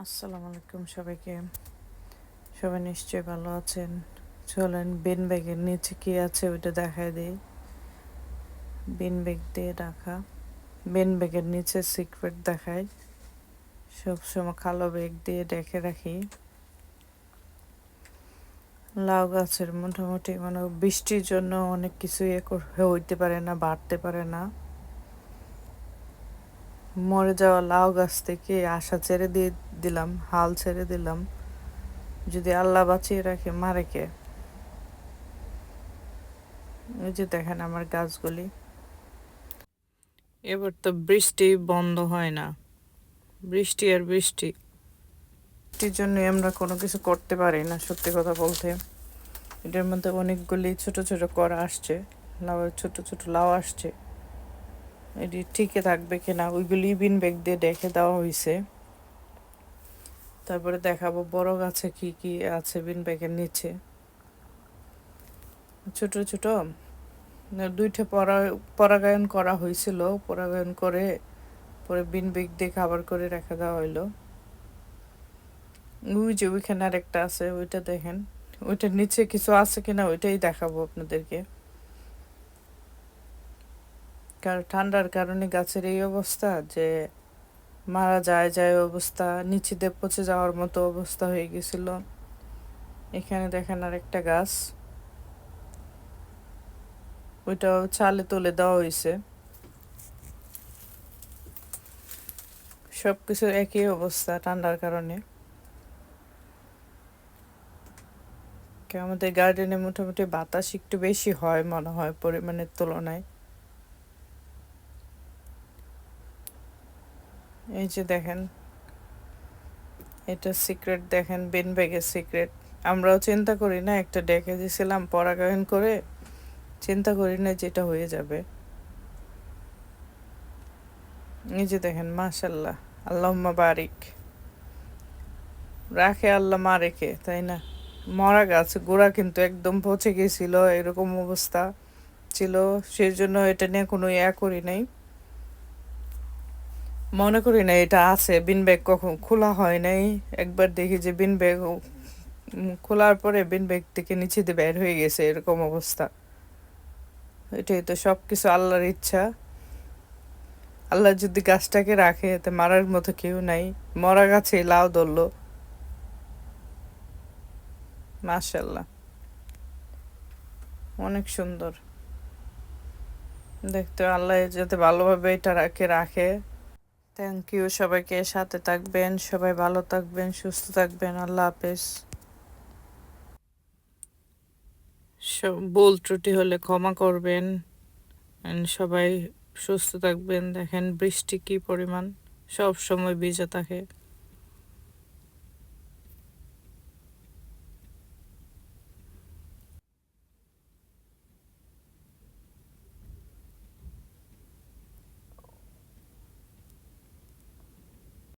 আসসালামু আলাইকুম সবাইকে। সবাই নিশ্চয়ই ভালো আছেন। চলেন বিন ব্যাগের নিচে কি আছে ওইটা দেখায় দিই। বিন ব্যাগ দিয়ে রাখা, বিন ব্যাগের নিচে সিক্রেট দেখায়। সবসময় কালো ব্যাগ দিয়ে ডেকে রাখি। লাউ গাছের মোটামুটি মানে বৃষ্টির জন্য অনেক কিছু হইতে পারে না, বাড়তে পারে না। মরে যাওয়া লাউ গাছ থেকে আশা ছেড়ে দিয়ে দিলাম, হাল ছেড়ে দিলাম। যদি আল্লাহ বাঁচিয়ে রাখে মারে কে? এই যে দেখেন আমার গাছগুলি। এবার তো বৃষ্টি বন্ধ হয় না, বৃষ্টি আর বৃষ্টি। বৃষ্টির জন্য আমরা কোনো কিছু করতে পারি না, সত্যি কথা বলতে। এটার মধ্যে অনেকগুলি ছোট ছোট করা আসছে, লাউ, ছোট ছোট লাউ আসছে। এটি ঠিকই থাকবে কিনা ওইগুলি বিন ব্যাগ দিয়ে দেখে দেওয়া হয়েছে। তারপরে দেখাবো বড় গাছে কি কি আছে বিন ব্যাগের নিচে। ছোট ছোট দুইটা পরাগায়ন করা হয়েছিল, পরাগায়ন করে পরে বিন ব্যাগ দিয়ে খাবার করে রেখে দেওয়া হইলো। ওই যে ওইখানে আরেকটা আছে, ওইটা দেখেন। ওইটার নিচে কিছু আছে কিনা ওইটাই দেখাবো আপনাদেরকে। কারণ ঠান্ডার কারণে গাছের এই অবস্থা যে মারা যায় অবস্থা, নিচে দিয়ে পচে যাওয়ার মতো অবস্থা হয়ে গেছিল। এখানে দেখেন আরেকটা গাছ, ওইটাও চালে তুলে দেওয়া হয়েছে। সবকিছুর একই অবস্থা ঠান্ডার কারণে। আমাদের গার্ডেনে মোটামুটি বাতাস একটু বেশি হয় মনে হয় পরিমাণের তুলনায়। এই যে দেখেন, এটা সিক্রেট দেখেন, বিন ব্যাগের সিক্রেট। আমরাও চিন্তা করি না, একটা ডেকে দিয়েছিলাম পরাগায়ন করে, চিন্তা করি না যেটা হয়ে যাবে। এই যে দেখেন, মাশাল্লাহ, আল্লাহুম্মা বারিক। রাখে আল্লাহ মা রেখে, তাই না? মরা গাছ গোড়া কিন্তু একদম পচে গেছিল, এরকম অবস্থা ছিল। সেই জন্য এটা নিয়ে কোনো করি নাই, মনে করি না এটা আছে। বিন ব্যাগ কখন খোলা হয় নাই। একবার দেখি যে বিন ব্যাগ খোলার পরে বিন ব্যাগ থেকে নিচে দিয়ে বের হয়ে গেছে, এরকম অবস্থা। এটাই তো সব কিছু আল্লাহর ইচ্ছা। আল্লাহ যদি গাছটাকে রাখে এতে মারার মতো কেউ নাই। মরা গাছে লাউ ধরলো, মাশাল্লাহ, অনেক সুন্দর দেখতে। আল্লাহ যাতে ভালোভাবে এটা রাখে। থ্যাংক ইউ সবাইকে। সাথে থাকবেন, সবাই ভালো থাকবেন, সুস্থ থাকবেন। আল্লাহ হাফেজ। ভুল ত্রুটি হলে ক্ষমা করবেন। সবাই সুস্থ থাকবেন। দেখেন বৃষ্টি কি পরিমাণ, সব সময় ভিজে থাকে।